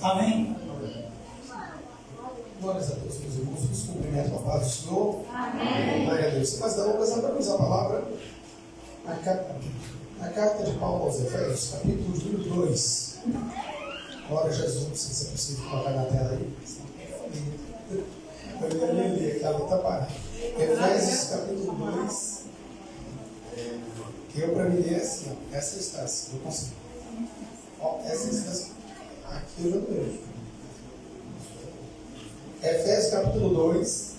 Amém? Glórias a Deus, meus irmãos. Nos cumprimento com a paz do Senhor. Amém. Glória a Deus. Mas da ocasião para nos a palavra na carta de Paulo aos Efésios, capítulo número 2. Glória a Jesus. Não sei se é possível colocar na tela aí. Eu ia ler aquela outra parada. Efésios, capítulo 2. Que eu para mim ler assim, ó, essa instância. Eu consigo. Ó, essa instância. Aqui eu já não vejo. Efésios capítulo 2.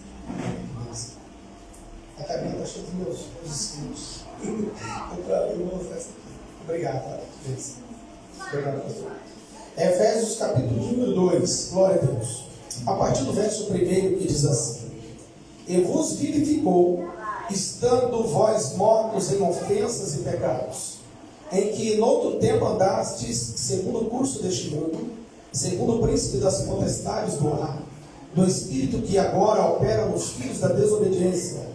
A cabine está cheia dos meus escritos. Eu vou fazer. Obrigado, tá? Obrigado, pastor. Efésios capítulo número 2. Glória a Deus. A partir do verso 1 que diz assim: E vos vivificou, estando vós mortos em ofensas e pecados, em que noutro tempo andastes segundo o curso deste mundo, segundo o príncipe das potestades do ar, do Espírito que agora opera nos filhos da desobediência,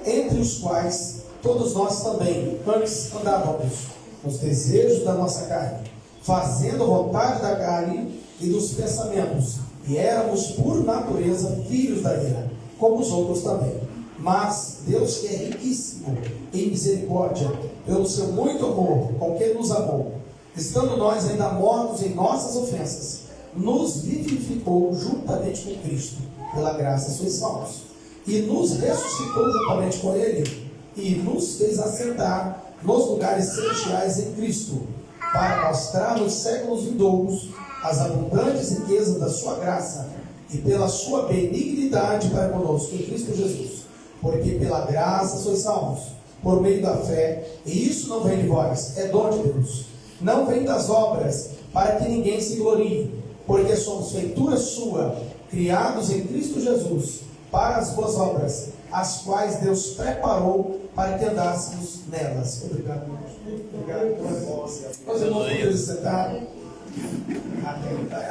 entre os quais todos nós também antes andávamos nos desejos da nossa carne, fazendo a vontade da carne e dos pensamentos, e éramos por natureza filhos da ira, como os outros também. Mas Deus, que é riquíssimo em misericórdia, pelo seu muito amor com que nos amou, estando nós ainda mortos em nossas ofensas, nos vivificou juntamente com Cristo, pela graça sois salvos, e nos ressuscitou juntamente com Ele, e nos fez assentar nos lugares celestiais em Cristo, para mostrar nos séculos vindouros as abundantes riquezas da sua graça, e pela sua benignidade para conosco em Cristo Jesus, porque pela graça sois salvos, por meio da fé, e isso não vem de vós, é dom de Deus, não vem das obras, para que ninguém se glorie, porque somos feitura sua, criados em Cristo Jesus, para as boas obras, as quais Deus preparou para que andássemos nelas. Obrigado, irmãos. Obrigado pela voz. Meus irmãos, podemos sentar.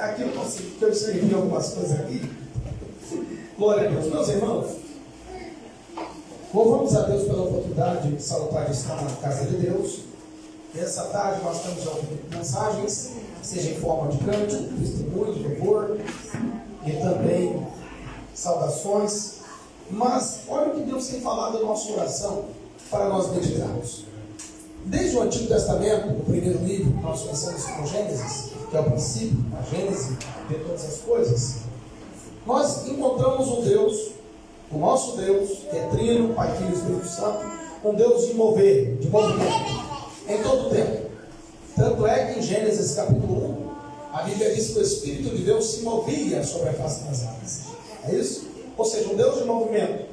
Aqui eu consigo, porque eu escrevi algumas coisas aqui. Glória a Deus. Meus irmãos, louvamos a Deus pela oportunidade de salutar de estar na casa de Deus. Essa tarde nós estamos ouvindo mensagens, seja em forma de cântico, testemunho, louvor e também saudações. Mas olha o que Deus tem falado no nosso coração para nós meditarmos. Desde o Antigo Testamento, o primeiro livro que nós conhecemos como Gênesis, que é o princípio, a Gênese de todas as coisas, nós encontramos um Deus, o nosso Deus, que é Trino, Pai, Filho e Espírito Santo, um Deus de mover, de movimento, em todo o tempo. Tanto é que em Gênesis capítulo 1, a Bíblia diz que o Espírito de Deus se movia sobre a face das águas. É isso? Ou seja, um Deus de movimento.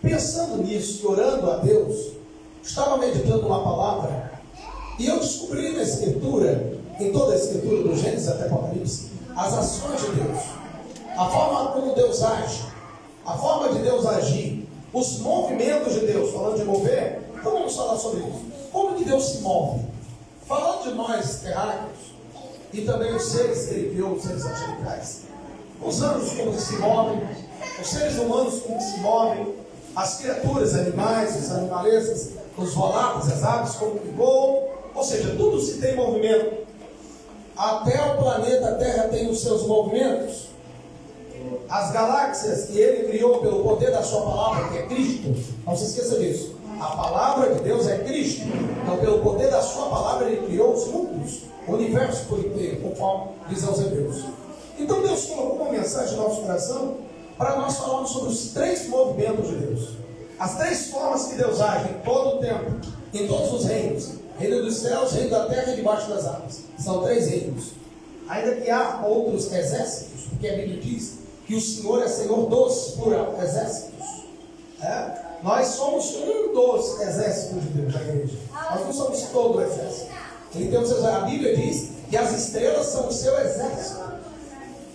Pensando nisso e orando a Deus, estava meditando uma palavra, e eu descobri na Escritura, em toda a Escritura, do Gênesis até Apocalipse, as ações de Deus, a forma como Deus age, a forma de Deus agir, os movimentos de Deus. Falando de mover, então vamos falar sobre isso. Como que Deus se move? Falando de nós terráqueos, e também os seres que Ele criou, os seres angelicais, os anjos como que se movem, os seres humanos como que se movem, as criaturas, animais, os animalescos, os voláteis, as aves como que voam, ou seja, tudo se tem movimento. Até o planeta Terra tem os seus movimentos. As galáxias que Ele criou pelo poder da sua palavra, que é Cristo, não se esqueça disso. A palavra de Deus é Cristo. Então, pelo poder da sua palavra, Ele criou os mundos, o universo por inteiro, conforme diz aos Hebreus. Então, Deus colocou uma mensagem no nosso coração para nós falarmos sobre os três movimentos de Deus. As três formas que Deus age em todo o tempo, em todos os reinos. Reino dos céus, reino da terra e debaixo das águas. São três reinos. Ainda que há outros exércitos, porque a Bíblia diz que o Senhor é Senhor dos, plural, exércitos. Nós somos um dos exércitos de Deus, da igreja. Nós não somos todo o exército. Então, a Bíblia diz que as estrelas são o seu exército.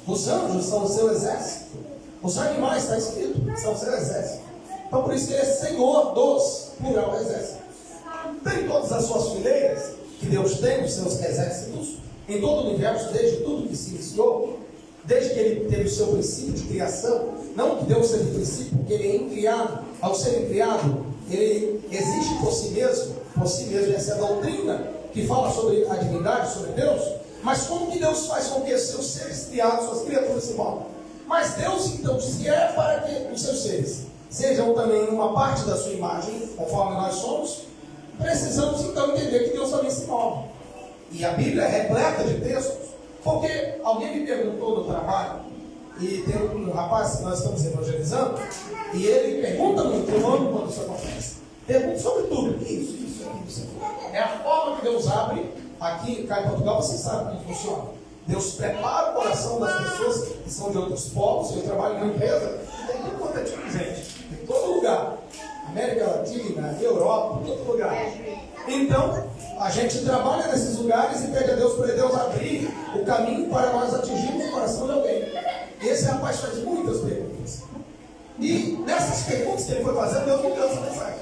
Os anjos são o seu exército. Os animais, está escrito, são o seu exército. Então, por isso que Ele é Senhor dos, plural, exércitos. Tem todas as suas fileiras que Deus tem, os seus exércitos, em todo o universo, desde tudo que se iniciou, desde que Ele teve o seu princípio de criação. Não que Deus seja o princípio, porque Ele é incriado. Ao ser incriado, Ele existe por si mesmo. Por si mesmo, essa é a doutrina que fala sobre a divindade, sobre Deus. Mas como que Deus faz com que seus seres criados, suas criaturas se movam? Mas Deus então diz que é para que os seus seres sejam também uma parte da sua imagem, conforme nós somos. Precisamos então entender que Deus também se move. E a Bíblia é repleta de textos, porque alguém me perguntou no trabalho, e tem um rapaz que nós estamos evangelizando, e ele pergunta muito, eu amo quando isso acontece. Pergunta sobre tudo. Isso aqui. É a forma que Deus abre, aqui cá em Portugal, você sabe como funciona. Deus prepara o coração das pessoas que são de outros povos. Eu trabalho numa empresa, tem tudo quanto é tipo de gente, em todo lugar. América Latina, Europa, em todo lugar. Então, a gente trabalha nesses lugares e pede a Deus para Deus abrir o caminho para nós atingirmos o coração de alguém. E esse rapaz faz muitas perguntas. E nessas perguntas que ele foi fazendo, Deus me deu essa mensagem.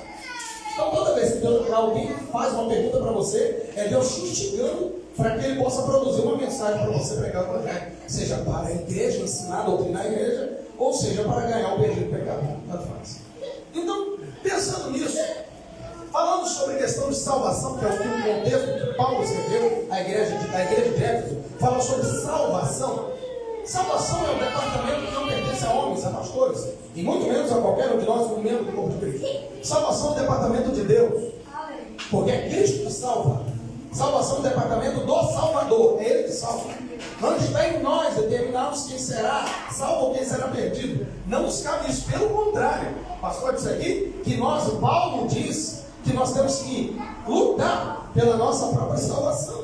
Então, toda vez que alguém faz uma pergunta para você, é Deus te instigando para que ele possa produzir uma mensagem para você pregar o evangelho. Seja para a igreja, ensinar, doutrinar a igreja, ou seja para ganhar o perdido pecador. Tanto faz. Então, pensando nisso, falando sobre a questão de salvação, que é o contexto que Paulo escreveu, a igreja de Éfeso, fala sobre salvação. Salvação é um departamento que não pertence a homens, a pastores, e muito menos a qualquer um de nós, como membro do corpo de Cristo. Salvação é um departamento de Deus, porque é Cristo que salva. Salvação é um departamento do Salvador, é Ele que salva. Não está em nós determinarmos quem será salvo ou quem será perdido. Não nos cabe isso, pelo contrário. O pastor disse aqui que o Paulo diz que nós temos que lutar pela nossa própria salvação.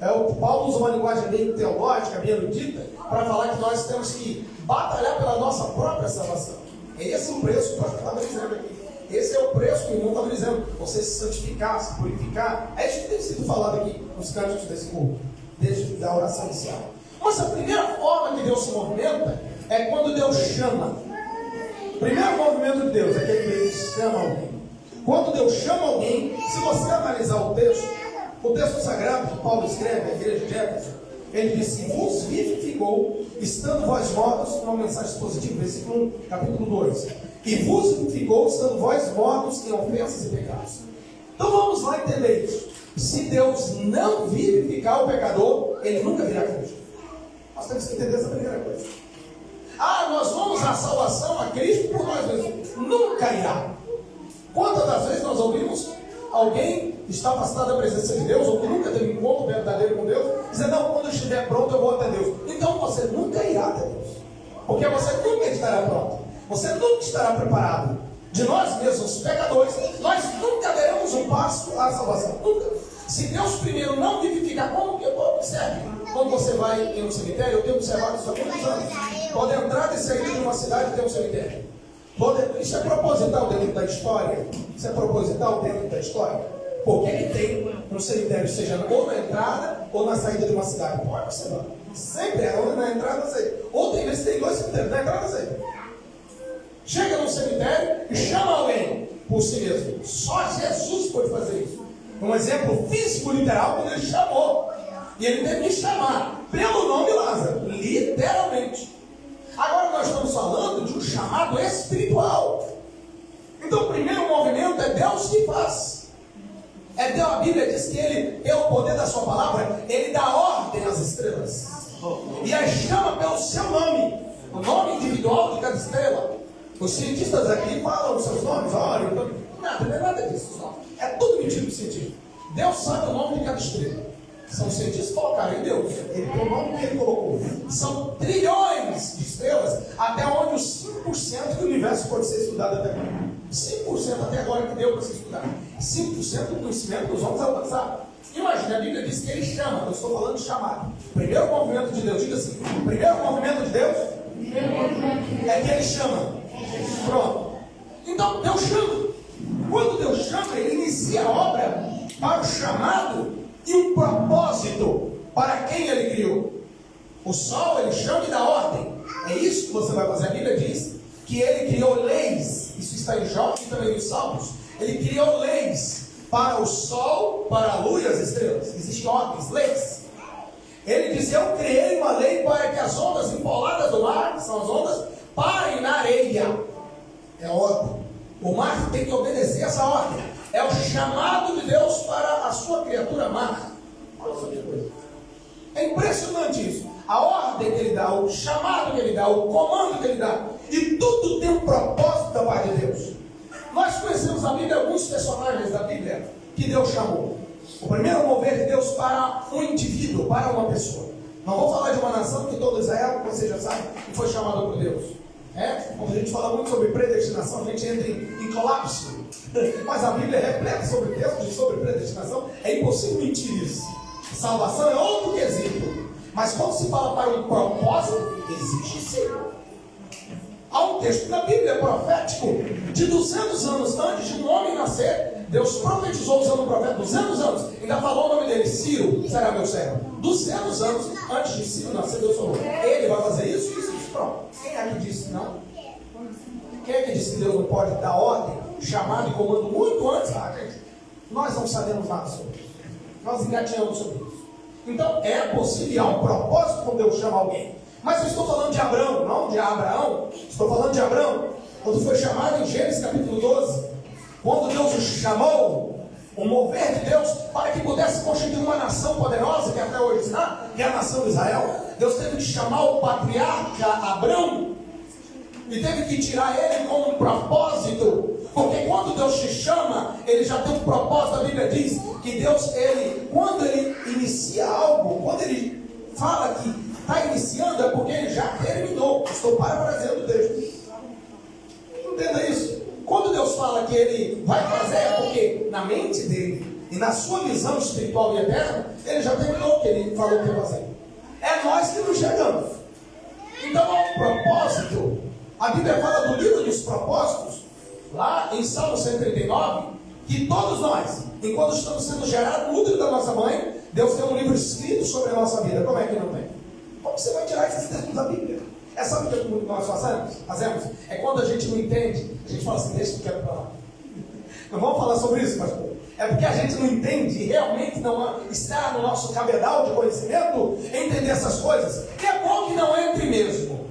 O Paulo usa uma linguagem bem teológica, bem erudita, para falar que nós temos que batalhar pela nossa própria salvação. Esse é o preço que o pastor estava dizendo aqui. Esse é o preço que o irmão estava dizendo. Você se santificar, se purificar. É isso que tem sido falado aqui nos cânticos desse culto, desde a oração inicial. Mas a primeira forma que Deus se movimenta é quando Deus chama. O primeiro movimento de Deus é aquele que Ele chama alguém. Quando Deus chama alguém, se você analisar o texto sagrado que Paulo escreve à igreja de Éfeso, ele diz que vos vivificou, estando vós mortos, uma mensagem positiva, versículo 1, capítulo 2. E vos vivificou, estando vós mortos em ofensas e pecados. Então vamos lá entender isso. Se Deus não vivificar o pecador, ele nunca virá Cristo. Nós temos que entender essa primeira coisa. Nós vamos à salvação a Cristo por nós mesmos. Nunca irá. Quantas das vezes nós ouvimos alguém que está afastado da presença de Deus, ou que nunca teve um encontro verdadeiro com Deus, dizer, não, quando eu estiver pronto eu vou até Deus. Então você nunca irá até Deus. Porque você nunca estará pronto. Você nunca estará preparado. De nós mesmos, pecadores, nós nunca daremos um passo à salvação. Nunca. Se Deus primeiro não vivificar, como que observe? Quando você vai em um cemitério, eu tenho observado isso há muitos anos. Pode entrar e sair de uma cidade e ter um cemitério. Isso é proposital dentro da história. Isso é proposital dentro da história. Por que tem um cemitério, seja ou na entrada ou na saída de uma cidade? Pode observar. Sempre é ou na entrada ou na saída. Ou tem vezes que tem dois cemitérios, na entrada ou na saída. Chega no cemitério e chama alguém por si mesmo. Só Jesus pode fazer isso. Um exemplo físico, literal, quando ele chamou. E ele teve que chamar pelo nome Lázaro. Literalmente. Agora nós estamos falando de um chamado espiritual. Então o primeiro movimento é Deus que faz. A Bíblia diz que Ele, pelo poder da sua palavra, Ele dá ordem às estrelas. E as chama pelo seu nome. O nome individual de cada estrela. Os cientistas aqui falam os seus nomes. Olha, nada, não é nada disso. Não. É tudo mentira do cientista. Deus sabe o nome de cada estrela. São os cientistas que colocaram em Deus. Ele tem o nome que Ele colocou. São trilhões de estrelas, até onde os 5% do universo pode ser estudado até agora. 5% até agora que deu para se estudar. 5% do conhecimento dos homens alcançaram. Imagina, a Bíblia diz que Ele chama. Eu estou falando de chamado. Primeiro movimento de Deus, diga assim. Primeiro movimento de Deus é que Ele chama. Pronto. Então Deus chama. Quando Deus chama, Ele inicia a obra para o chamado e um propósito para quem Ele criou. O sol Ele chama e dá ordem. É isso que você vai fazer. A Bíblia diz que Ele criou leis. Isso está em Jó e também nos Salmos. Ele criou leis para o sol, para a lua e as estrelas. Existem ordens, leis. Ele diz, eu criei uma lei para que as ondas empoladas do mar, que são as ondas, parem na areia. É ordem. O mar tem que obedecer essa ordem. É o chamado de Deus para a sua criatura mar. Olha só que coisa. É impressionante isso. A ordem que ele dá, o chamado que ele dá, o comando que ele dá. E tudo tem um propósito da parte de Deus. Nós conhecemos na Bíblia alguns personagens da Bíblia que Deus chamou. O primeiro é o mover de Deus para um indivíduo, para uma pessoa. Não vou falar de uma nação que todo Israel, você já sabe, que foi chamado por Deus. Quando a gente fala muito sobre predestinação, a gente entra em colapso. Mas a Bíblia é repleta sobre textos sobre predestinação. É impossível mentir isso. Salvação é outro quesito. Mas quando se fala para um propósito, existe sim. Há um texto na Bíblia profético de 200 anos antes de um homem nascer. Deus profetizou usando o profeta 200 anos. Ainda falou o nome dele, Ciro, será meu servo. 200 anos antes de Ciro nascer, Deus falou: ele vai fazer isso, isso, isso, pronto. Quem é que disse não? Quem é que disse que Deus não pode dar ordem, chamado e comando muito antes? Gente, nós não sabemos nada sobre isso. Nós engatinhamos sobre isso. Então é possível, há um propósito quando Deus chama alguém. Mas eu estou falando de Abraão, não de Abraão. Estou falando de Abraão, quando foi chamado em Gênesis capítulo 12. Quando Deus o chamou, o mover de Deus, para que pudesse constituir uma nação poderosa, que até hoje está, que é a nação de Israel. Deus teve que chamar o patriarca Abraão, e teve que tirar ele com um propósito. Porque quando Deus te chama, ele já tem um propósito. A Bíblia diz que Deus, quando ele inicia algo, quando ele fala que está iniciando, é porque ele já terminou. Estou parafraseando o texto. Entenda isso. Quando Deus fala que ele vai fazer, é porque na mente dele e na sua visão espiritual e eterna, ele já terminou o que ele falou que ia fazer. É nós que nos chegamos. Então há um propósito. A Bíblia fala do livro dos propósitos, lá em Salmo 139, que todos nós, enquanto estamos sendo gerados no útero da nossa mãe, Deus tem um livro escrito sobre a nossa vida. Como é que não tem? Como você vai tirar esses textos da Bíblia? Sabe o que nós fazemos? É quando a gente não entende, a gente fala assim: deixa que eu quero falar. Não vamos falar sobre isso, pastor. É porque a gente não entende e realmente não está no nosso cabedal de conhecimento entender essas coisas. E é bom que não entre mesmo.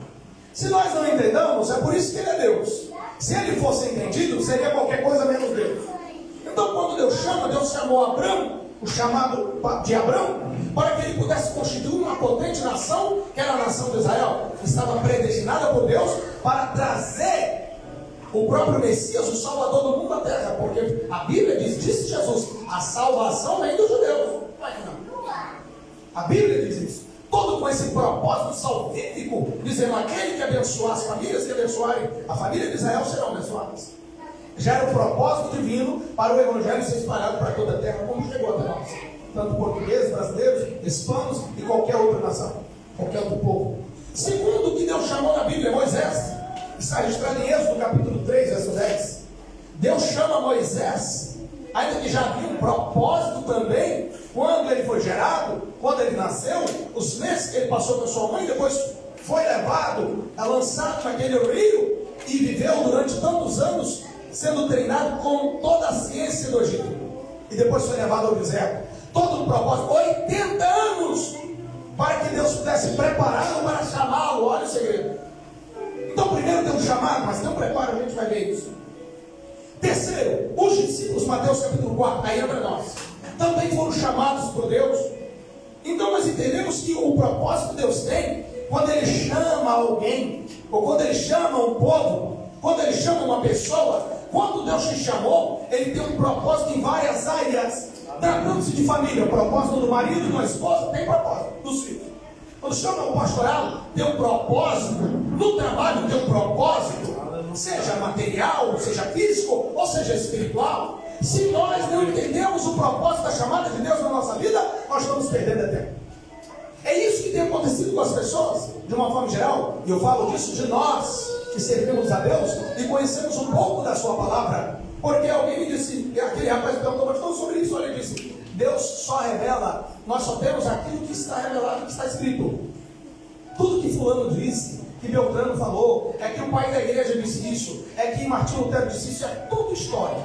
Se nós não entendamos, é por isso que ele é Deus. Se ele fosse entendido, seria qualquer coisa menos Deus. Então quando Deus chama, Deus chamou Abraão, o chamado de Abraão, para que ele pudesse constituir uma potente nação, que era a nação de Israel, que estava predestinada por Deus para trazer o próprio Messias, o Salvador do mundo à terra. Porque a Bíblia disse Jesus, a salvação vem dos judeus. A Bíblia diz isso. Todo com esse propósito salvífico, dizendo: aquele que abençoar as famílias que abençoarem a família de Israel serão abençoadas. Já era o propósito divino para o Evangelho ser espalhado para toda a terra, como chegou até nós. Tanto portugueses, brasileiros, hispanos e qualquer outra nação, qualquer outro povo. Segundo o que Deus chamou na Bíblia, Moisés, está registrado em Êxodo capítulo 3, verso 10. Deus chama Moisés, ainda que já havia um propósito também, quando ele foi gerado, quando ele nasceu, os meses que ele passou com sua mãe, depois foi levado, lançado naquele rio, e viveu durante tantos anos, sendo treinado com toda a ciência do Egito. E depois foi levado ao deserto. Todo um propósito, 80 anos, para que Deus pudesse prepará-lo para chamá-lo. Olha o segredo. Então primeiro tem um chamado, mas tem um preparo, a gente vai ver isso. Terceiro, os discípulos, Mateus capítulo 4, aí entra nós, também foram chamados por Deus. Então nós entendemos que o propósito que Deus tem, quando Ele chama alguém, ou quando Ele chama um povo, quando Ele chama uma pessoa, quando Deus te chamou, Ele tem um propósito em várias áreas. Tratando-se de família, o propósito do marido e da esposa, tem propósito, dos filhos. Quando chama o pastorado, tem um propósito. No trabalho tem um propósito, seja material, seja físico, ou seja espiritual. Se nós não entendemos o propósito da chamada de Deus na nossa vida, nós estamos perdendo a tempo. É isso que tem acontecido com as pessoas, de uma forma geral. E eu falo disso de nós, que servimos a Deus e conhecemos um pouco da sua palavra. Porque alguém me disse, aquele rapaz perguntou, mas falou sobre isso, ele disse: Deus só revela, nós só temos aquilo que está revelado, que está escrito. Tudo que fulano disse, que Beltrano falou, é que o pai da igreja disse isso, é que Martinho Lutero disse isso, é tudo história.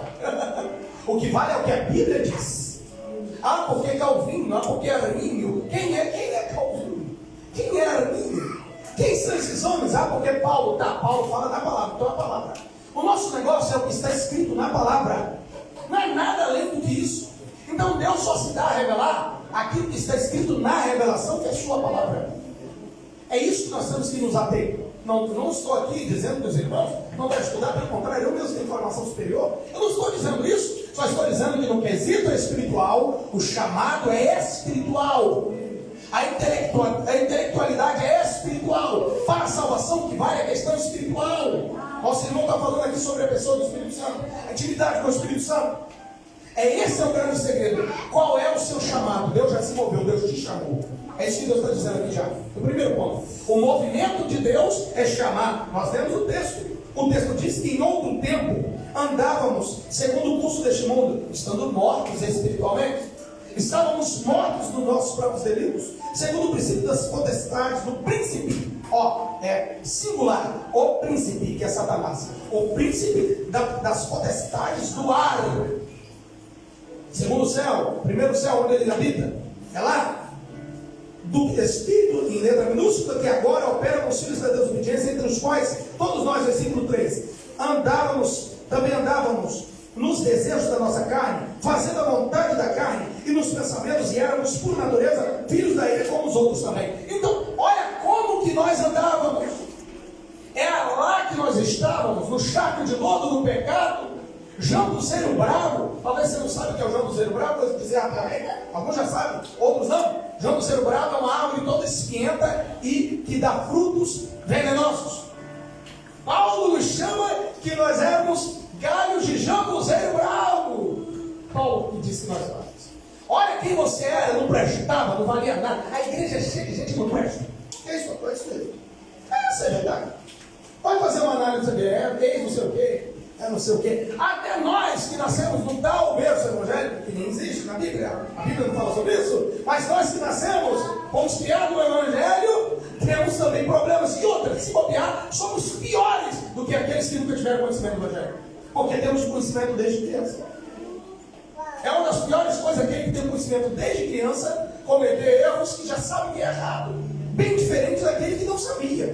O que vale é o que a Bíblia diz. Ah, porque Calvino, ah, porque Arminio. Quem é Calvino? Quem é Arminio? Quem são esses homens? Ah, porque Paulo fala da palavra, então a palavra. O nosso negócio é o que está escrito na palavra. Não é nada além do que isso. Então Deus só se dá a revelar aquilo que está escrito na revelação, que é a sua palavra. É isso que nós temos que nos ater. Não estou aqui dizendo que os irmãos não devem estudar, pelo contrário, eu mesmo tenho formação superior. Eu não estou dizendo isso, só estou dizendo que no quesito espiritual, o chamado é espiritual. A intelectualidade é espiritual. Para a salvação que vale a questão espiritual. Nosso irmão está falando aqui sobre a pessoa do Espírito Santo, a intimidade com o Espírito Santo. Esse é o grande segredo. Qual é o seu chamado? Deus já se moveu, Deus te chamou. É isso que Deus está dizendo aqui já. O primeiro ponto. O movimento de Deus é chamar. Nós temos o texto. O texto diz que em outro tempo andávamos segundo o curso deste mundo, estando mortos espiritualmente. Estávamos mortos nos nossos próprios delitos, segundo o princípio das potestades, do príncipe, singular, o príncipe, que é Satanás, o príncipe das potestades do ar. Segundo o céu, primeiro céu onde ele habita, é lá. Do Espírito, em letra minúscula, que agora opera com os filhos da desobediência, entre os quais todos nós, versículo 3, também andávamos nos desejos da nossa carne, fazendo a vontade da carne e nos pensamentos, e éramos por natureza filhos da ira como os outros também. Então, olha como que nós andávamos. Era lá que nós estávamos, no charco de lodo do pecado, jambuzeiro bravo. Talvez você não saiba o que é o jambuzeiro bravo, eu vou dizer rapidamente. Alguns já sabem, outros não. Jambuzeiro bravo é uma árvore toda esquenta e que dá frutos venenosos. Paulo nos chama que nós éramos galhos de jambuzeiro bravo. Paulo que disse que nós éramos. Olha quem você era, não prestava, não valia nada. A igreja é cheia de gente que não presta. É isso, é isso mesmo. Essa é a verdade. Pode fazer uma análise de não sei o quê. Não sei o quê. Até nós que nascemos num tal berço evangélico, que nem existe na Bíblia, a Bíblia não fala sobre isso, mas nós que nascemos, fomos criados no Evangelho, temos também problemas. E outra, se copiar, somos piores do que aqueles que nunca tiveram conhecimento do Evangelho, porque temos conhecimento desde criança. É uma das piores coisas aquele que tem conhecimento desde criança, cometer erros que já sabe que é errado, bem diferente daquele que não sabia,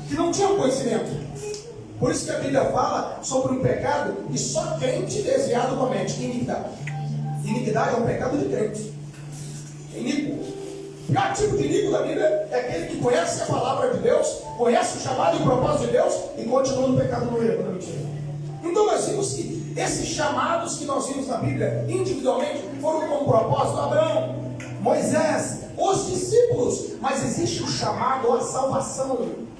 que não tinha conhecimento. Por isso que a Bíblia fala sobre um pecado que só crente desviado comete, iniquidade. Iniquidade é um pecado de crente. Iníquo. O pior tipo de iníquo da Bíblia é aquele que conhece a palavra de Deus, conhece o chamado e o propósito de Deus e continua no pecado, no erro, na mentira. Então nós vimos que esses chamados que nós vimos na Bíblia, individualmente, foram com o propósito de Abraão, Moisés, os discípulos. Mas existe o chamado à salvação.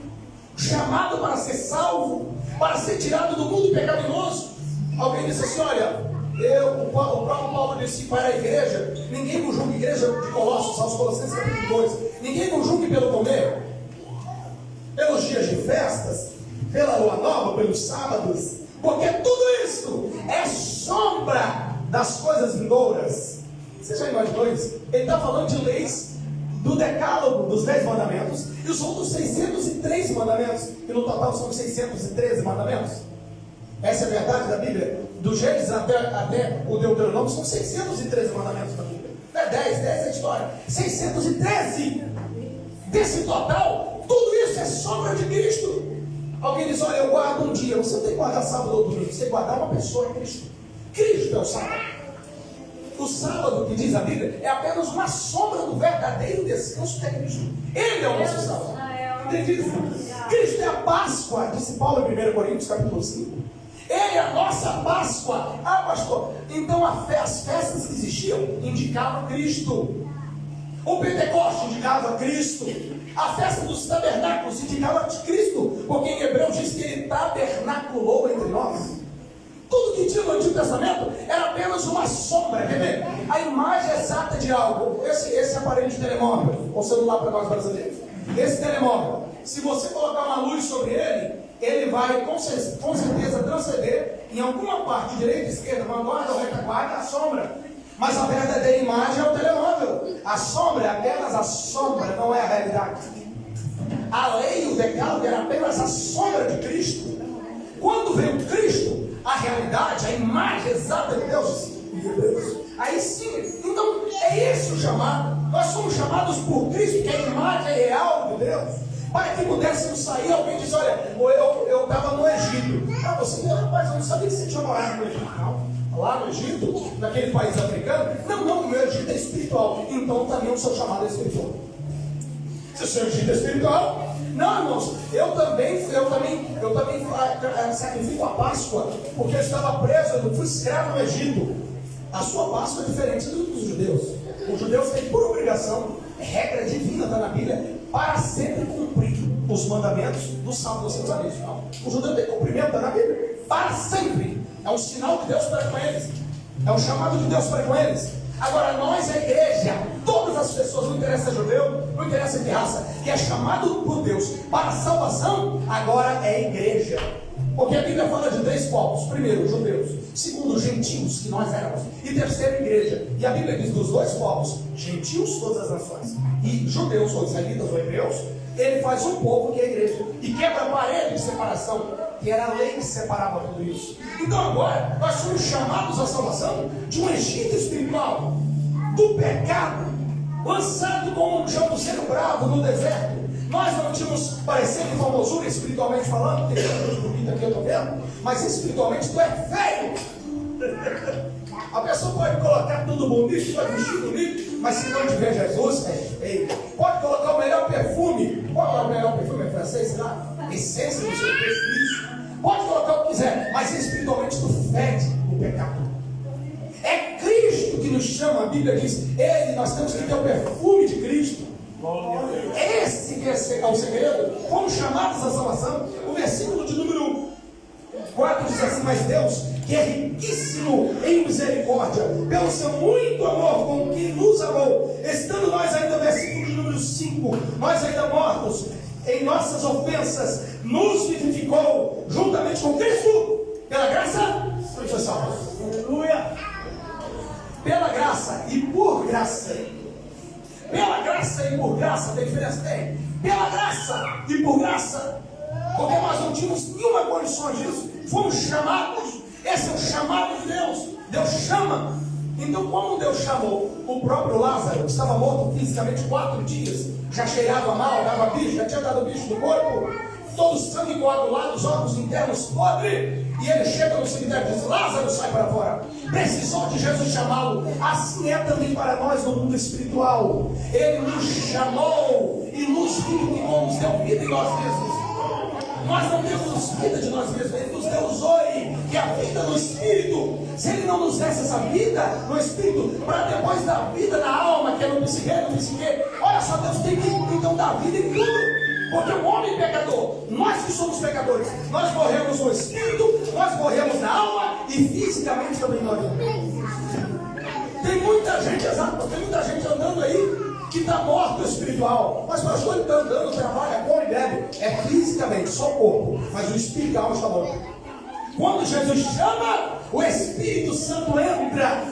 Chamado para ser salvo, para ser tirado do mundo pecaminoso. Alguém disse assim: olha, o próprio Paulo disse para a igreja: ninguém nos julgue, igreja de Colossos, aos Colossenses capítulo 2, ninguém nos julgue pelo comer, pelos dias de festas, pela lua nova, pelos sábados, porque tudo isso é sombra das coisas vindouras. Você já imaginou isso? Ele está falando de leis do decálogo, dos 10 mandamentos, e os outros 603 mandamentos, que no total são 613 mandamentos. Essa é a verdade da Bíblia. Do Gênesis até o Deuteronômio são 613 mandamentos da Bíblia. Não é 10 é a história. 613! Desse total, tudo isso é sombra de Cristo. Alguém diz: olha, eu guardo um dia. Você não tem que guardar sábado ou domingo, você tem que guardar uma pessoa, Cristo. Cristo é o sábado. O sábado, que diz a Bíblia, é apenas uma sombra do verdadeiro descanso de Cristo. Ele é o nosso sábado. Entende isso? Cristo é a Páscoa, disse Paulo em 1 Coríntios capítulo 5. Ele é a nossa Páscoa. Ah, pastor, então as festas que existiam indicavam Cristo. O Pentecoste indicava Cristo. A festa dos tabernáculos indicava Cristo, porque em Hebreus diz que ele tabernaculou entre nós. Tudo que tinha no Antigo Testamento era apenas uma sombra, quer ver? A imagem exata de algo. Esse aparelho de telemóvel, ou celular para nós brasileiros. Esse telemóvel, se você colocar uma luz sobre ele, ele vai com certeza transcender em alguma parte, direita, esquerda, vanguarda ou retaguarda, a sombra. Mas a verdadeira imagem é o telemóvel. A sombra é apenas a sombra, não é a realidade. A lei, o decálogo, era apenas a sombra de Cristo. Quando veio Cristo, a realidade, a imagem exata de Deus, aí sim, então é esse o chamado. Nós somos chamados por Cristo, que é a imagem real de Deus, para que pudéssemos sair. Alguém diz: olha, eu estava no Egito. Ah, você, rapaz, eu não sabia que você tinha morado no Egito. Não, lá no Egito, naquele país africano. Não, o meu Egito é espiritual. Então também o seu chamado é espiritual. Se o seu Egito é espiritual, não, irmãos, eu também sacrifico a Páscoa, porque eu estava preso, eu fui escravo no Egito. A sua Páscoa é diferente dos judeus. Os judeus têm por obrigação, regra divina, está na Bíblia, para sempre cumprir os mandamentos do Salmo dos seus amigos. Não. O judeu tem cumprimento, está na Bíblia, para sempre. É um sinal de Deus para com eles. É um chamado de Deus para com eles. Agora nós, a igreja, todas as pessoas, não interessa judeu, não interessa de raça, que é chamado por Deus para a salvação, agora é igreja. Porque a Bíblia fala de 3 povos: primeiro, judeus; segundo, gentios, que nós éramos; e terceiro, igreja. E a Bíblia diz dos 2 povos, gentios, todas as nações, e judeus, ou israelitas, ou hebreus, ele faz um povo que é a igreja, e quebra a parede de separação, que era a lei que separava tudo isso. Então agora, nós somos chamados à salvação de um Egito espiritual, do pecado, lançado como um jambuzeiro bravo no deserto. Nós não tínhamos parecendo formosura espiritualmente falando, tem tanta bonita aqui, eu estou vendo, mas espiritualmente tu é feio. A pessoa pode colocar tudo bonito, pode vestir bonito, mas se não tiver Jesus, é feio. Pode colocar o melhor perfume. Qual é o melhor perfume? É francês, sei lá? Essência do seu Cristo. Pode colocar o que quiser, mas espiritualmente tu fede o pecado. É Cristo que nos chama, a Bíblia diz, nós temos que ter o perfume de Cristo. Esse que é o segredo. Fomos chamados à salvação. O versículo de número 4 diz assim: mas Deus, que é riquíssimo em misericórdia, pelo seu muito amor com que nos amou, estando nós ainda, versículo de número 5, nós ainda mortos em nossas ofensas, nos vivificou juntamente com Cristo. Pela graça, foi salvo. Aleluia. Pela graça e por graça. Pela graça e por graça, tem diferença? Tem. Pela graça e por graça, porque nós não tínhamos nenhuma condição disso, fomos chamados. Esse é o chamado de Deus. Deus chama. Então, como Deus chamou o próprio Lázaro, que estava morto fisicamente 4 dias, já cheirava mal, dava bicho, já tinha dado bicho no corpo, todo o sangue coagulado, os órgãos internos podres, e ele chega no cemitério e diz: Lázaro, sai para fora. Precisou de Jesus chamá-lo. Assim é também para nós no mundo espiritual. Ele nos chamou e nos vivificou, nos deu vida em nós mesmos. Nós não temos vida de nós mesmos, Ele nos deu o zoe, que é a vida no Espírito. Se Ele não nos desse essa vida no Espírito, para depois dar vida na alma, que é no psique, olha só, Deus tem que então dar vida em tudo. Porque o homem pecador, nós que somos pecadores, nós morremos no Espírito, nós morremos na alma e fisicamente também morremos. Tem muita gente, exato, tem muita gente andando aí que está morto espiritual. Mas pastor, ele está andando, trabalha, come e bebe. É fisicamente, só o corpo. Mas o espírito e a alma está morto. Quando Jesus chama, o Espírito Santo entra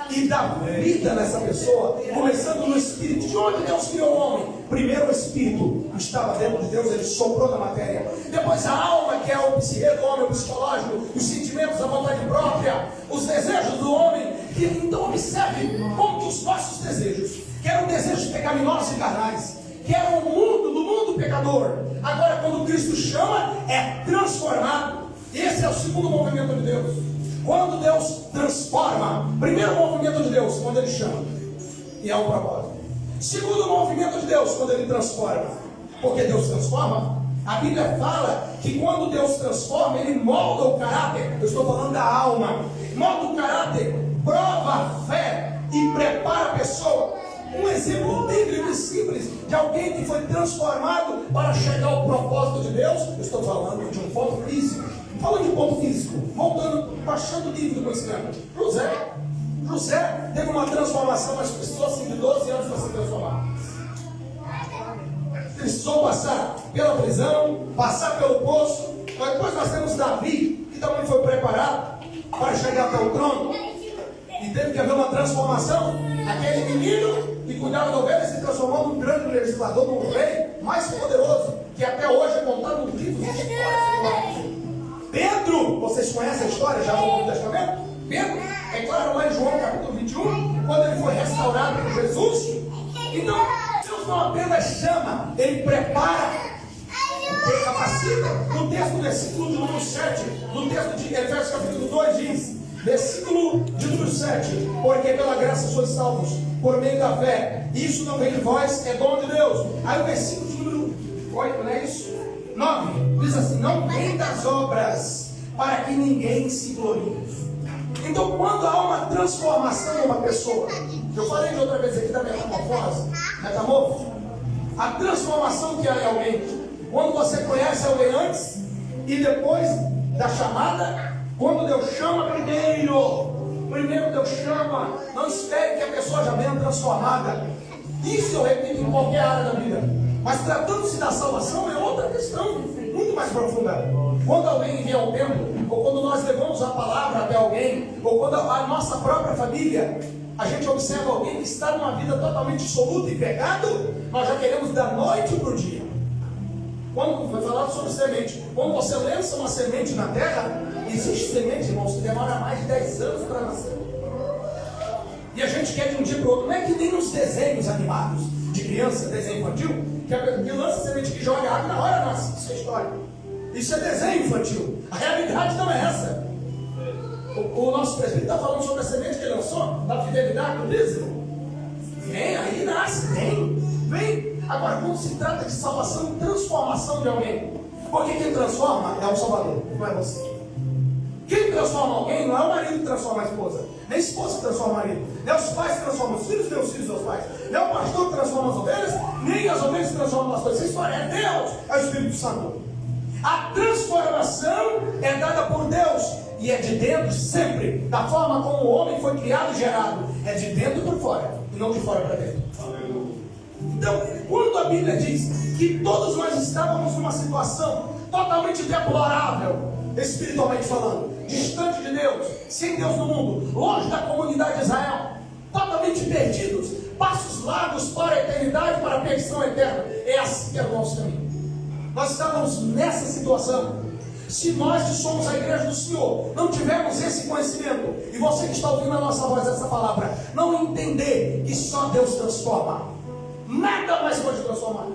e dá vida nessa pessoa. Começando no Espírito. De onde Deus criou o homem? Primeiro o Espírito que estava dentro de Deus, ele soprou na matéria. Depois a alma, que é o psique do homem, o psicológico, os sentimentos, a vontade própria, os desejos do homem. E então observe como que os nossos desejos, que eram desejos pecaminosos e carnais, que eram do mundo pecador, agora quando Cristo chama, é transformado. Esse é o segundo movimento de Deus. Quando Deus transforma, primeiro movimento de Deus, quando Ele chama, e é um propósito. Segundo movimento de Deus, quando Ele transforma. Porque Deus transforma. A Bíblia fala que quando Deus transforma, Ele molda o caráter. Eu estou falando da alma. Molda o caráter, prova a fé e prepara a pessoa. Um exemplo bíblico e simples de alguém que foi transformado para chegar ao propósito de Deus. Eu estou falando de um ponto físico. Falando de ponto físico, voltando, baixando o nível do conhecimento. José teve uma transformação, mas precisou assim de 12 anos para se transformar. Precisou passar pela prisão, passar pelo poço. Mas depois nós temos Davi, que também foi preparado para chegar até o trono. E teve que haver uma transformação. Aquele menino que cuidava da ovelha se transformou num grande legislador, num rei mais poderoso, que até hoje é contado no livro de histórias. Pedro, vocês conhecem a história já no Novo Testamento? Pedro, é claro, lá em João capítulo 21, quando ele foi restaurado por Jesus. Então, Deus não apenas chama, Ele prepara, Ele capacita. No texto do versículo de número 7, no texto de Efésios capítulo 2 diz: Versículo de número 7. Porque pela graça sois salvos, por meio da fé. Isso não vem de vós, é dom de Deus. Aí o versículo de número 8, não é isso? 9. Diz assim: não vem das obras, para que ninguém se glorie. Então, quando há uma transformação em uma pessoa, eu falei de outra vez aqui da metamorfose, a transformação que há em alguém, quando você conhece alguém antes e depois da chamada, quando Deus chama primeiro Deus chama, não espere que a pessoa já venha transformada. Isso eu repito em qualquer área da vida, mas tratando-se da salvação é outra questão, muito mais profunda. Quando alguém vem ao templo, ou quando nós levamos a palavra até alguém, ou quando a nossa própria família, a gente observa alguém que está numa vida totalmente dissoluta e pecado, nós já queremos da noite para o dia. Quando foi falado sobre semente, quando você lança uma semente na terra, existe semente, irmãos, que demora mais de 10 anos para nascer. E a gente quer de um dia para o outro. Não é que nem nos desenhos animados de criança, desenho infantil, que lança semente, que joga água na hora nasce. Isso é história. Isso é desenho infantil. A realidade não é essa. O nosso presbítero está falando sobre a semente que ele lançou, da fidelidade do dízimo. Vem, aí nasce, vem. Agora, quando se trata de salvação e transformação de alguém, porque quem transforma é o Salvador, não é você. Quem transforma alguém não é o marido que transforma a esposa, nem a esposa que transforma o marido, nem os pais que transformam os filhos, nem os filhos dos pais, nem o pastor que transforma as ovelhas, nem as ovelhas que transformam as pastores. Essa história é Deus, é o Espírito Santo. A transformação é dada por Deus e é de dentro sempre, da forma como o homem foi criado e gerado, é de dentro por fora e não de fora para dentro. Então, quando a Bíblia diz que todos nós estávamos numa situação totalmente deplorável, espiritualmente falando, distante de Deus, sem Deus no mundo, longe da comunidade de Israel, totalmente perdidos, passos largos para a eternidade, para a perdição eterna, é assim que é o nosso caminho. Nós estávamos nessa situação. Se nós que somos a igreja do Senhor não tivermos esse conhecimento, e você que está ouvindo a nossa voz, essa palavra, não entender que só Deus transforma, nada mais pode transformar.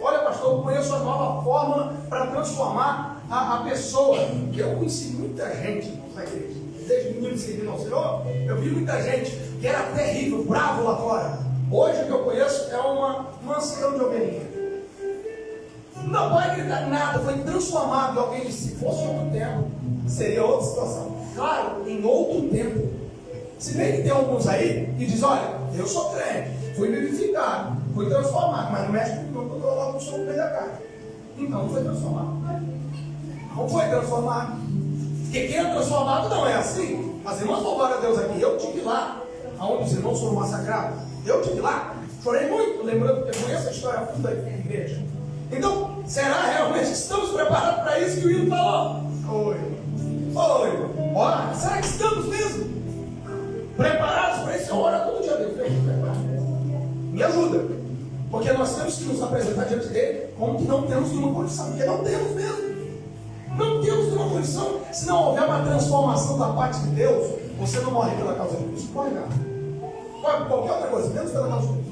Olha, pastor, eu conheço a nova fórmula para transformar a pessoa. Eu conheci muita gente na igreja, desde menino servindo ao Senhor, eu vi muita gente que era terrível, bravo lá fora. Hoje o que eu conheço é uma mansidão de ovelhinha. Não pode gritar nada, foi transformado. E alguém disse: se fosse outro tempo, seria outra situação. Claro, em outro tempo. Se bem que tem alguns aí que dizem: olha, eu sou crente, fui vivificado, fui transformado, mas não mexe comigo, eu estou lá com o som no meio da cara. Então não foi transformado. Não foi transformado. Porque quem é transformado não é assim. As irmãs louvaram a Deus aqui. Eu estive lá, aonde os irmãos foram massacrados. Eu estive lá, chorei muito, lembrando que eu conheço a história funda da igreja. Então, será realmente que estamos preparados para isso que o Hino falou? Oi. Olha, será que estamos mesmo preparados para isso? Eu oro todo dia, Deus, me ajuda. Porque nós temos que nos apresentar diante dele como que não temos nenhuma condição. Porque não temos mesmo. Não temos nenhuma condição. Se não houver uma transformação da parte de Deus, você não morre pela causa de Cristo. Não morre nada. Morre qualquer outra coisa, menos pela causa de Cristo.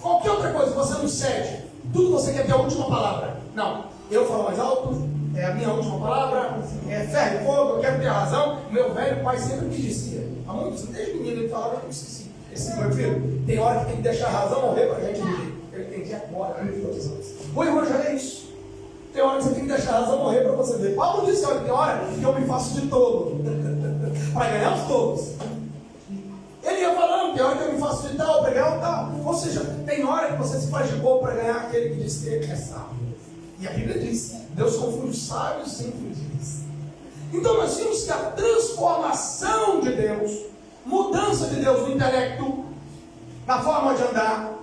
Qualquer outra coisa, você não cede. Tudo você quer ter a última palavra. Não, eu falo mais alto, é a minha última palavra, é ferro e fogo, eu quero ter a razão. Meu velho pai sempre me dizia, há muitos, desde menino ele falava, eu esqueci. Esse meu filho, tem hora que tem que deixar a razão morrer para a gente viver. Eu entendi agora, o evangelho é isso. Tem hora que você tem que deixar a razão morrer para você ver. Paulo disse: olha, tem hora que eu me faço de tolo para ganhar os tolos. Ele ia falando: tem hora que eu me faço de tal para ganhar o tal. Ou seja, tem hora que você se faz de bobo para ganhar aquele que diz que é sábio. E a Bíblia diz: Deus confunde os sábios sem inteligentes. Então nós vimos que a transformação de Deus, mudança de Deus no intelecto, na forma de andar,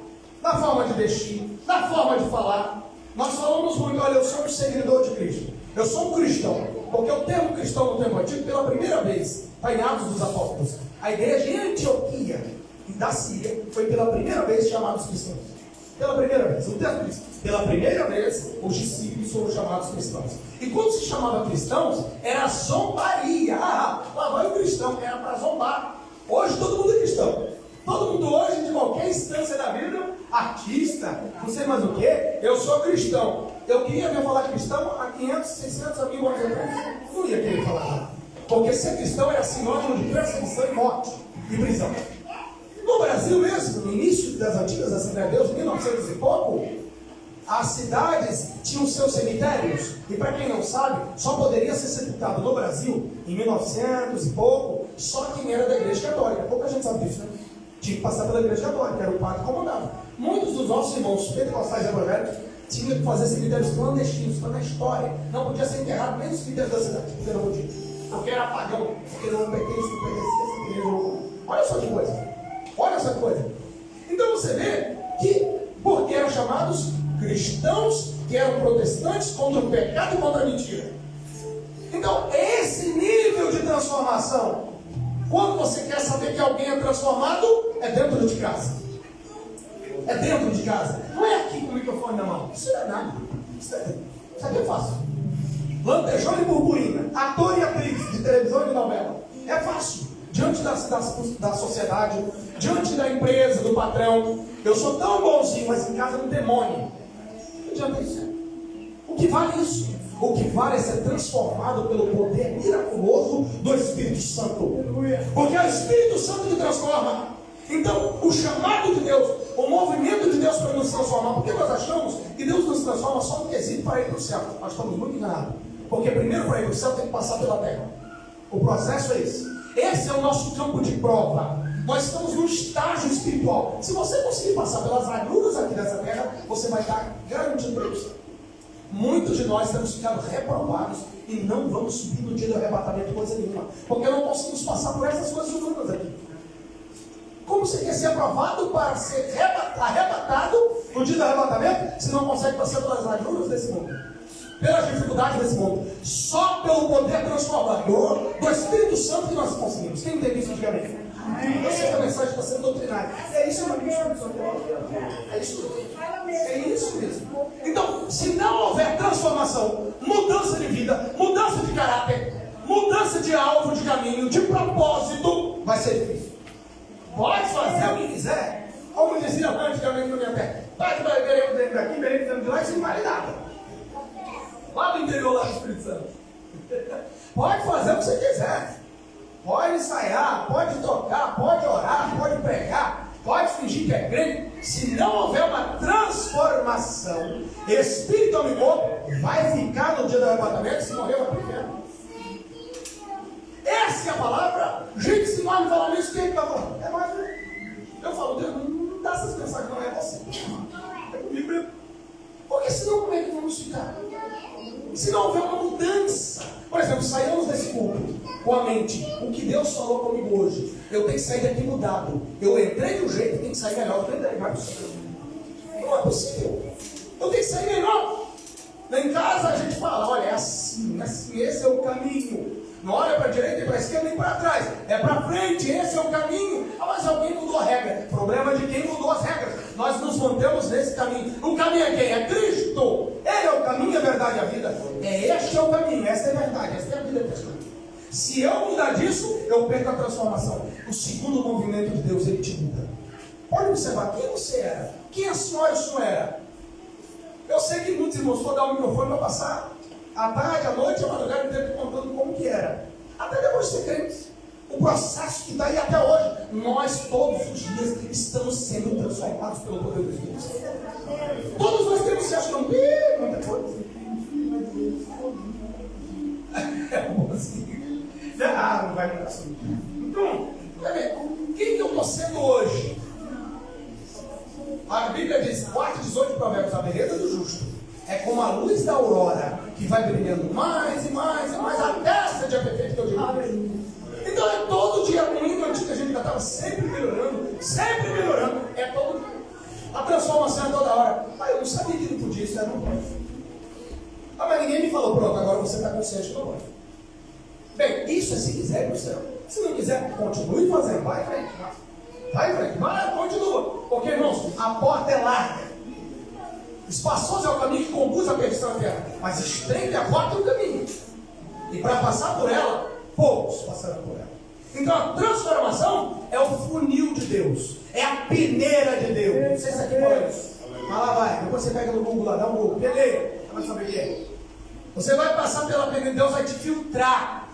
na forma de vestir, na forma de falar. Nós falamos muito: olha, eu sou um seguidor de Cristo, eu sou um cristão, porque o termo cristão no tempo antigo, pela primeira vez, está em Atos dos Apóstolos. A igreja em Antioquia, da Síria, foi pela primeira vez chamados cristãos. Pela primeira vez, o texto diz: pela primeira vez os discípulos foram chamados cristãos. E quando se chamava cristãos, era zombaria. Lá vai o cristão, era para zombar. Hoje todo mundo é cristão. Todo mundo hoje, de qualquer instância da vida, artista, não sei mais o que, eu sou cristão. Eu queria ver falar cristão há 500, 600 mil anos atrás. Não ia querer falar nada. Porque ser cristão era sinônimo de perseguição e morte e prisão. No Brasil mesmo, no início das antigas Assembleias de Deus, em 1900 e pouco, as cidades tinham seus cemitérios. E para quem não sabe, só poderia ser sepultado no Brasil, em 1900 e pouco, só quem era da Igreja Católica. Pouca gente sabe disso, né? Tinha que passar pela Igreja Católica, era o padre que comandava. Muitos dos nossos irmãos pentecostais evangélicos tinham que fazer cemitérios clandestinos, para na história. Não podia ser enterrado nem nos cemitérios da cidade, porque não podia. Porque era pagão, porque não pertencia essa igreja. Olha só que coisa. Olha essa coisa. Então você vê que, porque eram chamados cristãos, que eram protestantes contra o pecado e contra a mentira. Então, esse nível de transformação, quando você quer saber que alguém é transformado, é dentro de casa. É dentro de casa. Não é aqui com o microfone na mão. Isso não é nada. Isso aqui é fácil. Lantejoula e purpurina, ator e atriz de televisão e de novela. É fácil. Diante da sociedade, diante da empresa, do patrão. Eu sou tão bonzinho, mas em casa é um demônio. Não adianta isso. O que vale isso? O que vale é ser transformado pelo poder miraculoso do Espírito Santo. Porque é o Espírito Santo que transforma. Então, o chamado de Deus, o movimento de Deus para nos transformar, porque nós achamos que Deus nos transforma só no quesito para ir para o céu. Nós estamos muito enganados. Porque primeiro para ir para o céu tem que passar pela terra. O processo é esse. Esse é o nosso campo de prova. Nós estamos num estágio espiritual. Se você conseguir passar pelas agruras aqui dessa terra, você vai estar garantido para isso. Muitos de nós temos ficado reprovados e não vamos subir no dia do arrebatamento coisa nenhuma. Porque não conseguimos passar por essas coisas humanas aqui. Como você quer ser aprovado para ser arrebatado no dia do arrebatamento, se não consegue passar pelas agruras desse mundo? Pelas dificuldades desse mundo? Só pelo poder transformador do Espírito Santo que nós conseguimos. Quem entende isso antigamente? Eu sei que a mensagem está sendo doutrinária. É isso mesmo. É isso mesmo. É isso mesmo. Então, se não houver transformação, mudança de vida, mudança de caráter, mudança de alvo, de caminho, de propósito, vai ser difícil. Pode fazer o que quiser. Como dizia antigamente na minha terra. Vai beber dentro daqui, beber dentro de lá, isso não vale nada. Lá do interior, lá do Espírito Santo. Pode fazer o que você quiser. Pode ensaiar, pode tocar, pode orar, pode pregar, pode fingir que é crente. Se não houver uma transformação, espírito, alma e corpo, vai ficar no dia do arrebatamento. Se morrer, vai para o inferno. Essa é a palavra. Gente, se nós não falarmos isso, quem está falando? É mais um. Eu falo, Deus, não dá essas mensagens, não é você. É comigo mesmo. Porque senão como é que vamos ficar? Se não houver uma mudança. Por exemplo, saímos desse culto com a mente. O que Deus falou comigo hoje, eu tenho que sair daqui mudado. Eu entrei de um jeito e tenho que sair melhor do que eu entrei. Não é possível. Não é possível. Eu tenho que sair melhor. Lá em casa a gente fala, olha, é assim, esse é o caminho. Não olha para a direita e para a esquerda nem para trás. É para frente, esse é o caminho. Ah, mas alguém mudou a regra. Problema de quem mudou as regras. Nós nos mantemos nesse caminho. O caminho é quem? É Cristo. Ele é o caminho, a verdade e a vida. Este é o caminho, essa é a verdade, essa é a vida. Se eu mudar disso, eu perco a transformação. O segundo movimento de Deus, ele te muda. Pode observar quem você era. Quem a senhora e o senhor era. Eu sei que muitos irmãos foram dar o microfone para passar à tarde, à noite, à madrugada, inteira contando como que era. Até depois de ser crente. O processo que está aí até hoje. Nós todos os dias estamos sendo transformados pelo poder de Deus. Todos nós temos se achando muita coisa. É bom assim. Não vai mudar assim. Então, quem que eu estou sendo hoje? A Bíblia diz, 4:18 Provérbios, a beleza do justo é como a luz da aurora, que vai brilhando mais e mais e mais, até ser dia perfeito que eu digo. Então é todo dia ruim, antigo a gente já estava sempre melhorando, é todo dia. A transformação é toda hora. Eu não sabia que não podia, isso não pode. Mas ninguém me falou, pronto, agora você está consciente que não pode. Bem, isso é se quiser ir para o céu. Se não quiser, continue fazendo, vai em frente. Vai em frente, vai, continua. Porque, irmãos, a porta é larga. Espaçoso é o caminho que conduz à perdição à terra, mas estreita a porta do caminho. E para passar por ela, poucos passaram por ela. Então a transformação é o funil de Deus, é a peneira de Deus. Não sei se aqui fala isso. Mas lá vai, depois você pega no Google lá, dá um Google, peneira, você vai saber o que é. Você vai passar pela peneira, Deus vai te filtrar.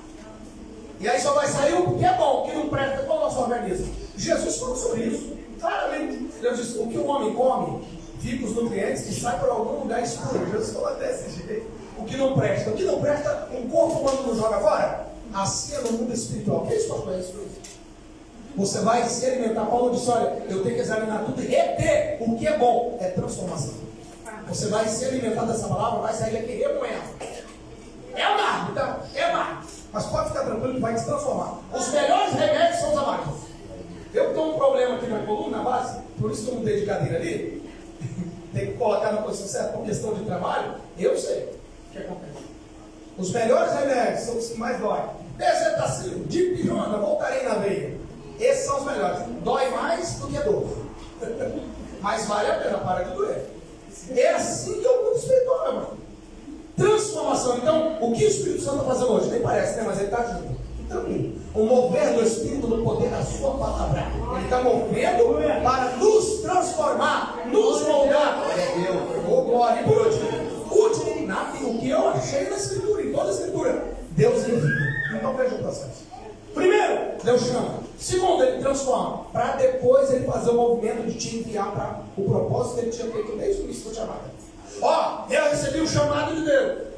E aí só vai sair o que é bom, o que não presta para o nosso organismo. Jesus falou sobre isso, claramente. Deus disse, o que o homem come, fica os nutrientes que saem por algum lugar escuro. Jesus falou desse jeito. O que não presta, um corpo quando não joga fora, assim é no mundo espiritual. O que é isso, pastor? É isso? Você vai se alimentar. Paulo disse, olha, eu tenho que examinar tudo e reter o que é bom, é transformação. Você vai se alimentar dessa palavra, vai sair daqui remoendo. É amargo, então, é amargo. Mas pode ficar tranquilo que vai se transformar. Os melhores remédios são os amargos. Eu tenho um problema aqui na coluna, na base, por isso que eu mudei de cadeira ali. Tem que colocar na posição certa por questão de trabalho. Eu sei o que acontece. Os melhores remédios são os que mais doem. Bezetacil, dipirona, voltarei na veia. Esses são os melhores. Dói mais do que dor. Mas vale a pena, para de doer. É assim que é o mundo espiritual, meu irmão. Transformação. Então, o que o Espírito Santo está fazendo hoje? Nem parece, né? Mas ele está junto. Então, o mover do Espírito no poder da sua palavra. Ele está movendo para nos transformar, nos moldar. Oh, glória. E por último, o que eu achei na Escritura, em toda a Escritura, Deus envia. Então veja o processo. Primeiro, Deus chama. Segundo, Ele transforma. Para depois Ele fazer o movimento de te enviar para o propósito que Ele tinha feito desde o início da chamada. Eu recebi o chamado de Deus.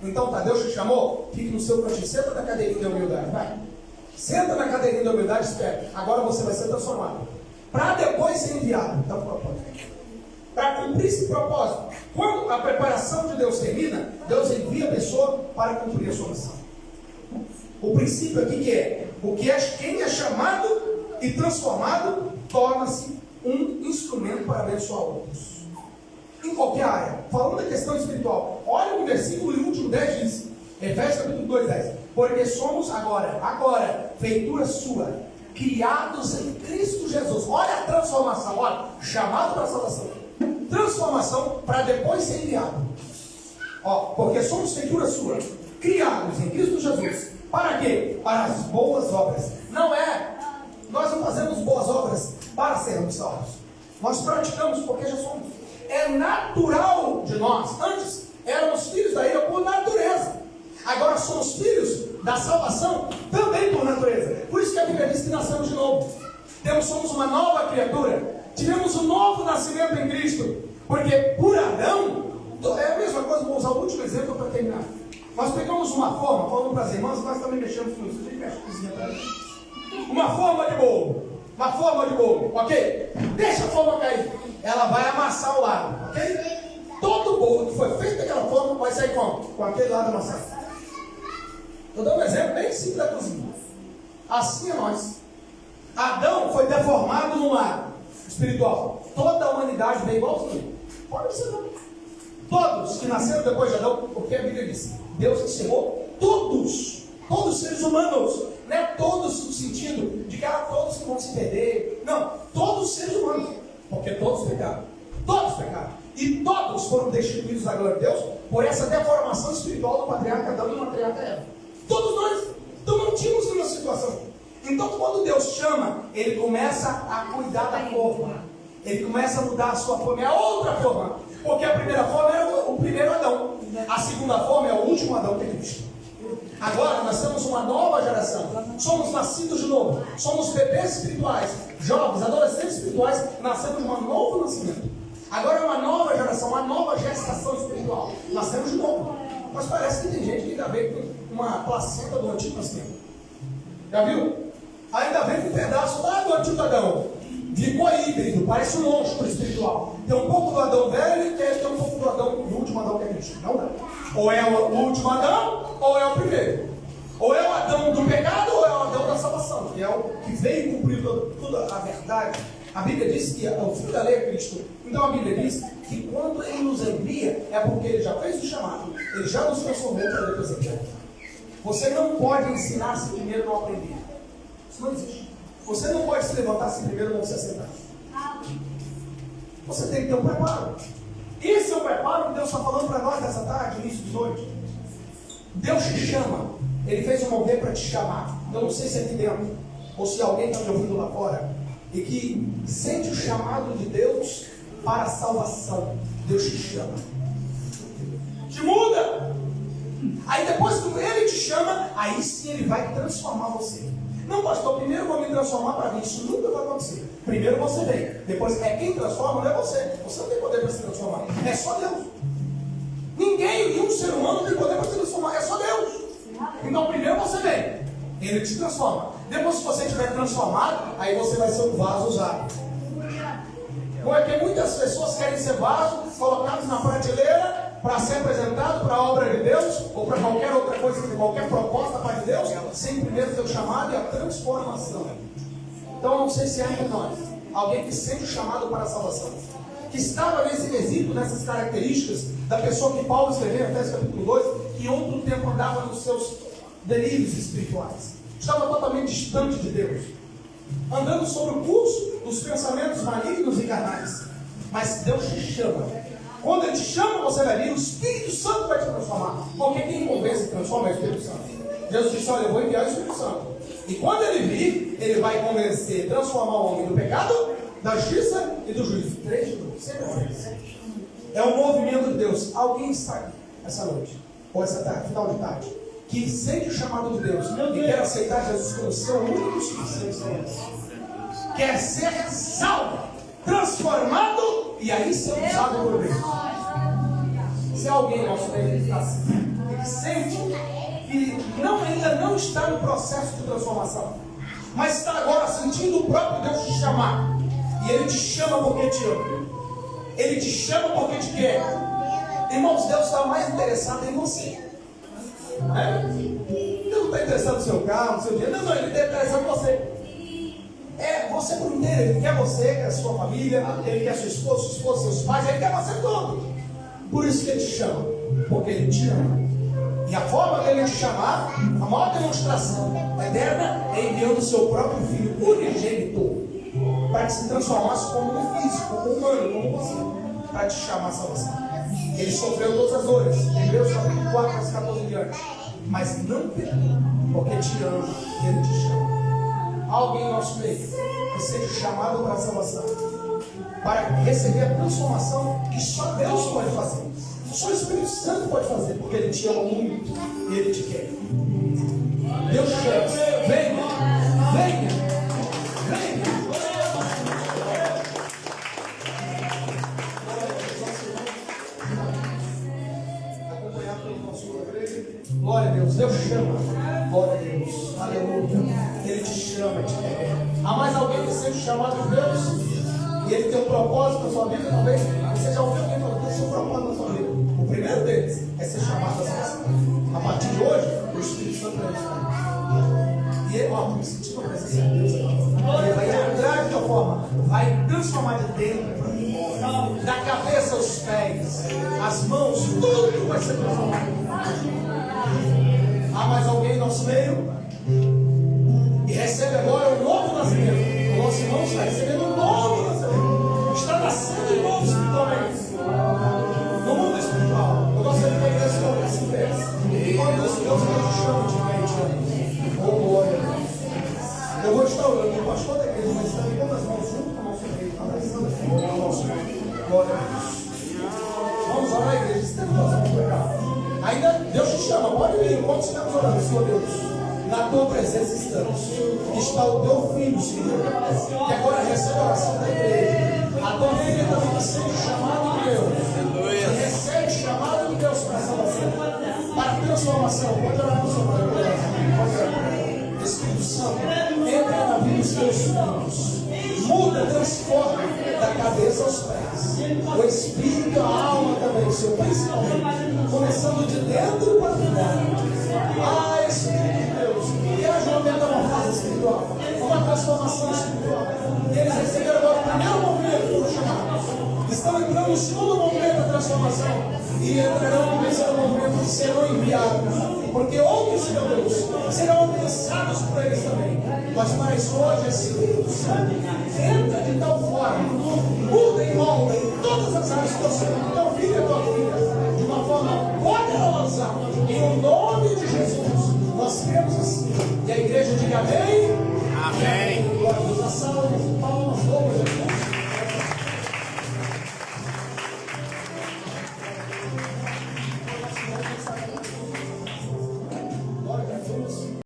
Então tá, Deus te chamou? Fique no seu cantinho. Senta na cadeirinha da humildade, vai. Senta na cadeirinha da humildade e espera. Agora você vai ser transformado. Para depois ser enviado. Então, propósito. Para cumprir esse propósito. Quando a preparação de Deus termina, Deus envia a pessoa para cumprir a sua missão. O princípio aqui que é quem é chamado e transformado torna-se um instrumento para abençoar outros. Em qualquer área. Falando da questão espiritual, olha o versículo último 10 diz, Efésios capítulo 2, 10. Porque somos agora, feitura sua, criados em Cristo Jesus. Olha a transformação, olha, chamado para a salvação. Transformação para depois ser enviado. Porque somos feitura sua, criados em Cristo Jesus. Para quê? Para as boas obras. Nós não fazemos boas obras para sermos salvos. Nós praticamos porque já somos. É natural de nós. Antes éramos filhos da ira por natureza. Agora somos filhos da salvação também por natureza. Por isso que a Bíblia diz que nascemos de novo. Somos uma nova criatura. Tivemos um novo nascimento em Cristo. Porque por Adão, é a mesma coisa, vou usar o último exemplo para terminar. Nós pegamos uma forma, falando para as irmãs, nós também mexemos com isso. A gente mexe com cozinha para gente. Uma forma de bolo, ok? Deixa a forma cair. Ela vai amassar o lado, ok? Todo bolo que foi feito daquela forma vai sair como? Com aquele lado amassado. Estou dando um exemplo bem simples da cozinha. Assim é nós. Adão foi deformado no lado espiritual. Toda a humanidade veio igualzinho. Pode ser não. Todos que nasceram depois de Adão, porque a Bíblia diz, Deus encerrou todos os seres humanos. Não é todos no sentido de que todos que vão se perder. Não, todos os seres humanos. Porque todos pecaram. Todos pecaram. E todos foram destituídos da glória de Deus por essa deformação espiritual do patriarca Adão e do patriarca Eva. Todos nós. Então não tínhamos uma situação. Então quando Deus chama, Ele começa a cuidar da forma. Ele começa a mudar a sua forma. É a outra forma. Porque a primeira forma era o primeiro Adão. A segunda forma é o último Adão, que é Cristo. Agora nós temos uma nova geração. Somos nascidos de novo. Somos bebês espirituais, jovens, adolescentes espirituais, nascemos de um novo nascimento. Agora é uma nova geração, uma nova gestação espiritual. Nascemos de novo. Mas parece que tem gente que ainda vem com uma placenta do antigo nascimento. Já viu? Ainda vem com um pedaço lá do antigo Adão. Ficou híbrido, parece um monstro espiritual. Tem um pouco do Adão velho e tem um pouco do Adão, do último Adão que é Cristo. Não dá. Ou é o último Adão, ou é o primeiro. Ou é o Adão do pecado, ou é o Adão da salvação, que é o que veio cumprir toda a verdade. A Bíblia diz que o fim da lei é Cristo. Então a Bíblia diz que quando Ele nos envia, é porque Ele já fez o chamado. Ele já nos transformou para depois enviar. Você não pode ensinar se primeiro não aprender. Isso não existe. Você não pode se levantar se primeiro não se assentar. Você tem que ter um preparo. Esse é o preparo que Deus está falando para nós nessa tarde, início de noite. Deus te chama. Ele fez um mover para te chamar. Eu não sei se é aqui dentro, ou se alguém está me ouvindo lá fora, e que sente o chamado de Deus para a salvação. Deus te chama. Te muda. Aí depois que ele te chama, aí sim ele vai transformar você. Não, pastor, primeiro eu vou me transformar para mim. Isso nunca vai acontecer. Primeiro você vem. Depois é quem transforma, não é você. Você não tem poder para se transformar. É só Deus. Ninguém, nenhum ser humano tem poder para se transformar. É só Deus. Então primeiro você vem. Ele te transforma. Depois, se você estiver transformado, aí você vai ser um vaso usado. Porque muitas pessoas querem ser vaso, colocados na prateleira, para ser apresentado para a obra de Deus, ou para qualquer outra coisa, qualquer proposta para Deus, sem primeiro ter o chamado e a transformação. Então, eu não sei se é entre nós, alguém que sente o chamado para a salvação, que estava nesse quesito, nessas características, da pessoa que Paulo escreveu, até esse capítulo 2, que outro tempo andava nos seus delírios espirituais, estava totalmente distante de Deus, andando sobre o curso dos pensamentos malignos e carnais. Mas Deus te chama. Quando Ele te chama, você vai vir, o Espírito Santo vai te transformar. Porque quem convence e transforma é o Espírito Santo. Jesus disse, olha, eu vou enviar o Espírito Santo. E quando Ele vir, Ele vai convencer, transformar o homem do pecado, da justiça e do juízo. 3 de 2, sempre é o movimento de Deus. Alguém está aqui essa noite, ou essa tarde, final de tarde, que sente o chamado de Deus e quer aceitar Jesus como seu único suficiente, quer ser salvo, transformado e aí ser usado por Deus. Se alguém nosso meio está assim, que sente que ainda não está no processo de transformação, mas está agora sentindo o próprio Deus te chamar, e Ele te chama porque te ama, Ele te chama porque te quer. Irmãos, Deus está mais interessado em você. Ele não está interessado no seu carro, no seu dinheiro. Não, Ele está interessado em você. É você por inteiro. Ele quer você, quer a sua família, Ele quer sua esposa, seus pais, Ele quer você todo. Por isso que Ele te chama, porque Ele te ama. E a forma dele te chamar, a maior demonstração eterna, é enviando o seu próprio Filho unigênito para que se transformasse como um físico, como um humano, como você, para te chamar a salvação. Ele sofreu todas as dores, Hebreus capítulo 4, verso 14 em diante, mas não pecou, porque te ama e Ele te chama. Alguém em nosso meio que seja chamado para a salvação, para receber a transformação que só Deus pode fazer, só o Espírito Santo pode fazer, porque Ele te ama muito e Ele te quer. Deus chama, venha, venha, venha. Glória a Deus, Deus chama. Glória a Deus, aleluia. Ele te chama, te quer. Há mais alguém que seja chamado de Deus e Ele tem um propósito na sua vida também? Você já ouviu alguém falar que tem um propósito na sua vida? O primeiro deles é ser chamado a salvação. A partir de hoje, o Espírito Santo vai estar. E ele, me sentindo a presença de Deus aqui. Ele vai entrar de uma forma, vai transformar de dentro para fora, da cabeça aos pés, as mãos, tudo vai ser transformado. Há mais alguém em nosso meio e recebe agora um novo nascimento. O nosso irmão está recebendo um novo nascimento, está nascendo de novo espiritualmente, no mundo espiritual. Eu gostaria que a igreja colocasse em pé. Quando Deus te chama de crente, oh glória a Deus. Eu vou estar orando, o pastor da igreja vai estar ligando as mãos junto com o nosso meio, abraçando aqui o nosso meio. Glória a Deus. Vamos orar, igreja, estamos fazendo por cá. Ainda Deus te chama, pode vir, enquanto estamos orando, Senhor Deus, na tua presença estamos. Está o teu filho, Senhor, que agora recebe a oração da igreja. A tua filha também está sendo chamada de Deus. E recebe o chamado de Deus para a salvação, para a transformação. Pode orar no Senhor, pode orar. Espírito Santo, entra na vida dos teus filhos. Muda, transforma da cabeça aos pés. O espírito, a alma também, Senhor, principalmente, começando de dentro para fora. Espírito de Deus, que haja uma metamorfose espiritual, uma transformação espiritual. E eles receberam agora o primeiro movimento que foram chamados. Estão entrando no segundo movimento da transformação e entrarão no terceiro movimento que serão enviados. Porque outros, meu Deus, serão alcançados por eles também. Mas mais hoje, Espírito Santo, entra de tal forma, muda e molda em todas as áreas do teu ser, do teu filho e tua filha, de uma forma poderosa, em o nome de Jesus. Nós cremos assim. E a igreja diga amém. Amém. Glória a Deus. A salva de palmas,